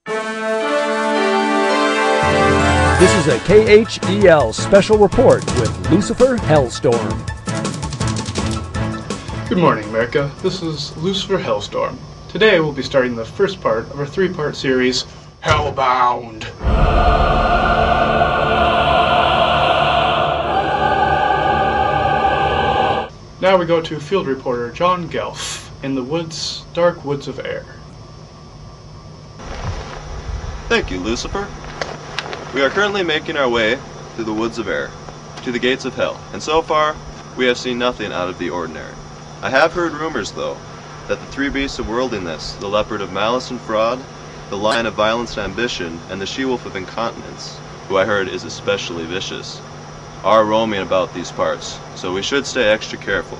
This is a KHEL special report with Lucifer Hellstorm. Good morning, America. This is Lucifer Hellstorm. Today we'll be starting the first part of our three-part series, Hellbound. Now we go to field reporter John Gelf in the woods, dark woods of air. Thank you, Lucifer. We are currently making our way through the woods of air, to the gates of hell, and so far, we have seen nothing out of the ordinary. I have heard rumors, though, that the three beasts of worldliness, the leopard of malice and fraud, the lion of violence and ambition, and the she-wolf of incontinence, who I heard is especially vicious, are roaming about these parts, so we should stay extra careful.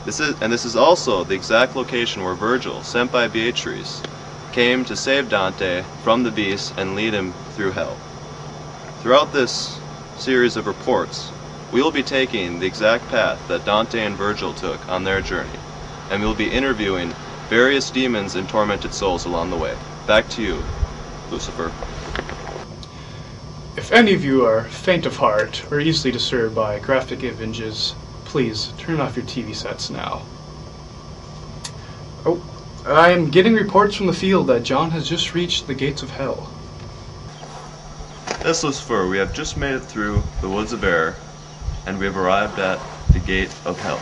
This is also the exact location where Virgil, sent by Beatrice, came to save Dante from the beasts and lead him through hell. Throughout this series of reports, we will be taking the exact path that Dante and Virgil took on their journey, and we will be interviewing various demons and tormented souls along the way. Back to you, Lucifer. If any of you are faint of heart or easily disturbed by graphic images, please turn off your TV sets now. Oh, I am getting reports from the field that John has just reached the gates of hell. Yes, Lucifer, we have just made it through the woods of air, and we have arrived at the gate of hell.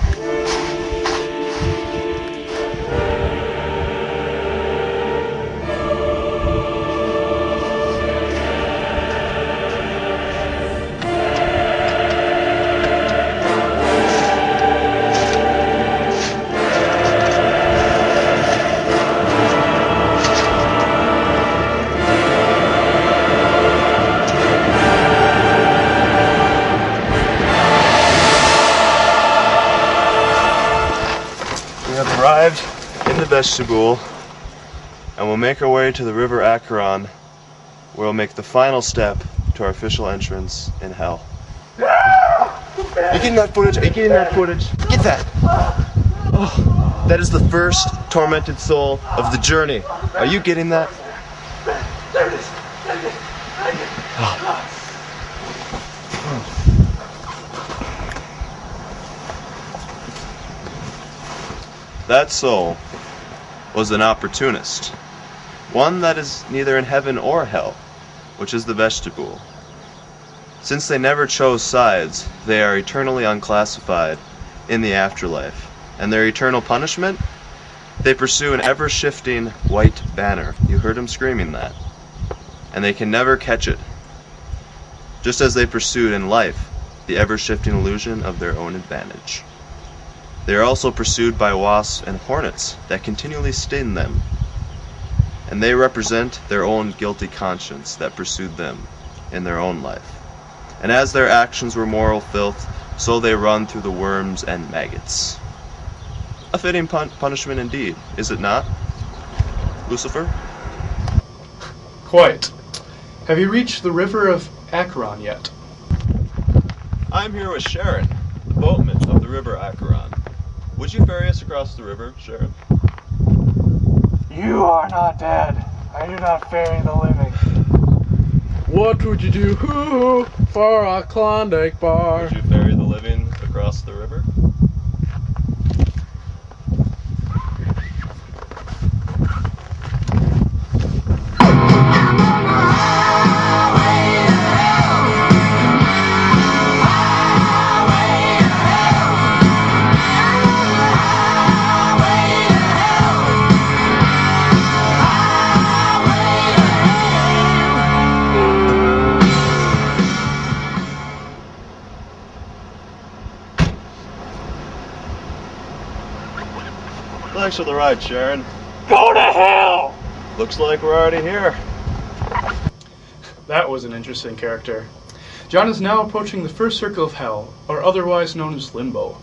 We have arrived in the vestibule, and we'll make our way to the river Acheron, where we'll make the final step to our official entrance in hell. Are you getting that footage? Are you getting that footage? Get that! Oh, that is the first tormented soul of the journey. Are you getting that? There it is. Oh. That soul was an opportunist, one that is neither in heaven or hell, which is the vestibule. Since they never chose sides, they are eternally unclassified in the afterlife, and their eternal punishment? They pursue an ever-shifting white banner. You heard him screaming that. And they can never catch it, just as they pursued in life the ever-shifting illusion of their own advantage. They are also pursued by wasps and hornets that continually sting them, and they represent their own guilty conscience that pursued them in their own life. And as their actions were moral filth, so they run through the worms and maggots. A fitting punishment indeed, is it not, Lucifer? Quite. Have you reached the river of Acheron yet? I'm here with Sharon, the boatman of the river Acheron. Would you ferry us across the river, Sharon? You are not dead. I do not ferry the living. What would you do for a Klondike bar? Would you ferry the living across the river? Thanks for the ride, Sharon. Go to hell! Looks like we're already here. That was an interesting character. John is now approaching the first circle of hell, or otherwise known as limbo.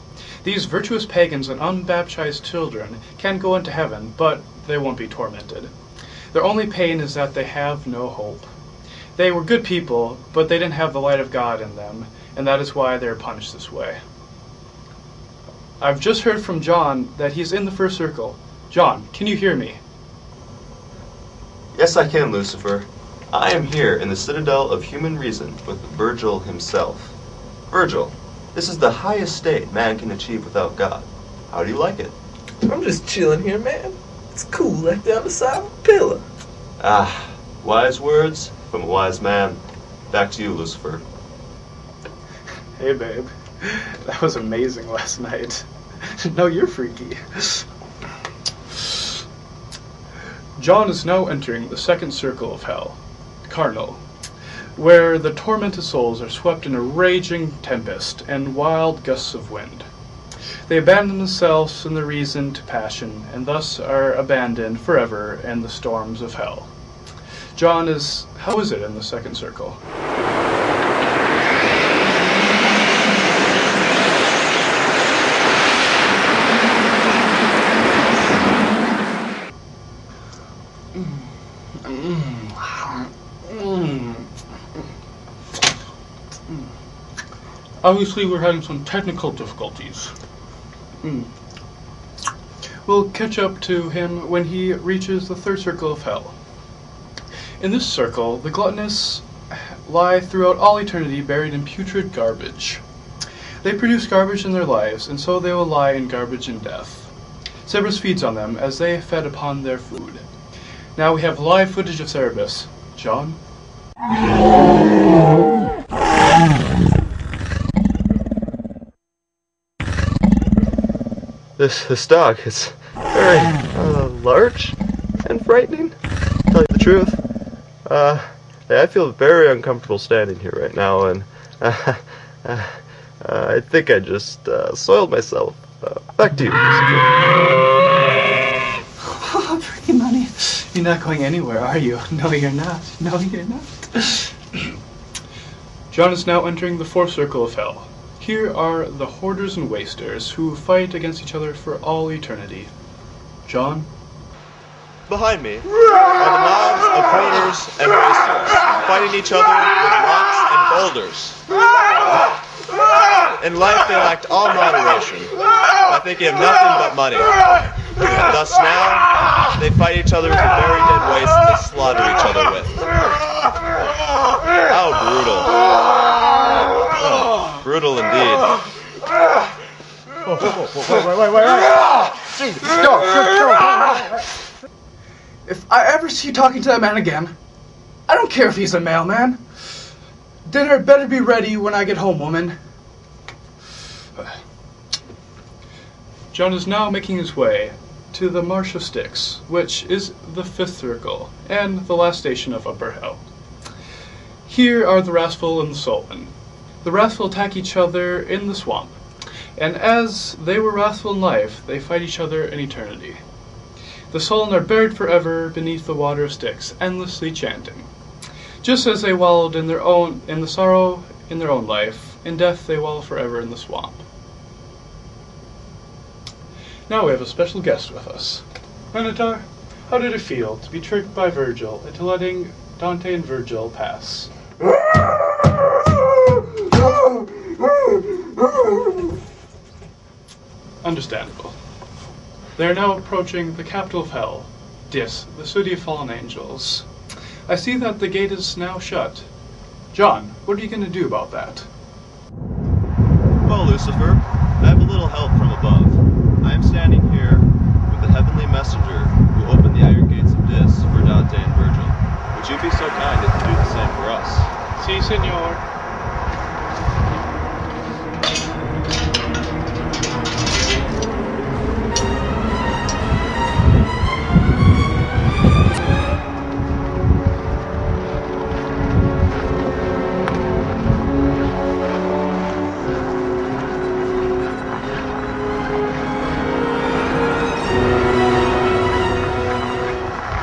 These virtuous pagans and unbaptized children can go into heaven, but they won't be tormented. Their only pain is that they have no hope. They were good people, but they didn't have the light of God in them, and that is why they're punished this way. I've just heard from John that he's in the first circle. John, can you hear me? Yes, I can, Lucifer. I am here in the citadel of human reason with Virgil himself. Virgil, this is the highest state man can achieve without God. How do you like it? I'm just chilling here, man. It's cool like down the side of a pillar. Ah, wise words from a wise man. Back to you, Lucifer. Hey, babe. That was amazing last night. No, you're freaky. John is now entering the second circle of hell, Carnal, where the tormented souls are swept in a raging tempest and wild gusts of wind. They abandon themselves and their reason to passion, and thus are abandoned forever in the storms of hell. John is... how is it in the second circle? Obviously, we're having some technical difficulties. We'll catch up to him when he reaches the third circle of hell. In this circle, the gluttonous lie throughout all eternity buried in putrid garbage. They produce garbage in their lives, and so they will lie in garbage in death. Cerberus feeds on them as they fed upon their food. Now we have live footage of Cerberus. John? This dog is very large and frightening, to tell you the truth. I feel very uncomfortable standing here right now, and I think I just soiled myself. Back to you, Lucifer. Oh, pretty money. You're not going anywhere, are you? No, you're not. No, you're not. John is now entering the fourth circle of hell. Here are the hoarders and wasters who fight against each other for all eternity. John? Behind me are the mobs of hoarders and wasters, fighting each other with rocks and boulders. In life they lacked all moderation, by thinking of nothing but money. Thus now, they fight each other with the very dead waste they slaughter each other with. How brutal. Oh, brutal indeed. If I ever see you talking to that man again, I don't care if he's a mailman. Dinner better be ready when I get home, woman. John is now making his way to the Marsh of Styx, which is the fifth circle and the last station of Upper Hell. Here are the Wrathful and the Sullen. The Wrathful attack each other in the swamp, and as they were wrathful in life, they fight each other in eternity. The Sullen are buried forever beneath the water of Styx, endlessly chanting. Just as they wallowed in the sorrow in their own life, in death they wallow forever in the swamp. Now we have a special guest with us. Minotaur, how did it feel to be tricked by Virgil into letting Dante and Virgil pass? Understandable. They are now approaching the capital of hell, Dis, the city of fallen angels. I see that the gate is now shut. John, what are you going to do about that? Well, Lucifer, I have a little help from above. I am standing here with the heavenly messenger who opened the iron gates of Dis for Dante and Virgil. Would you be so kind as to do the same for us? Si, senor.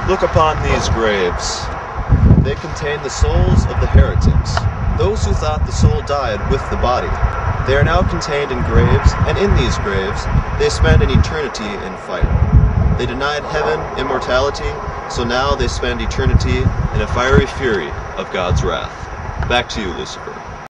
Look upon these graves. They contain the souls of the heretics, those who thought the soul died with the body. They are now contained in graves, and in these graves they spend an eternity in fire. They denied heaven, immortality, so now they spend eternity in a fiery fury of God's wrath. Back to you, Lucifer.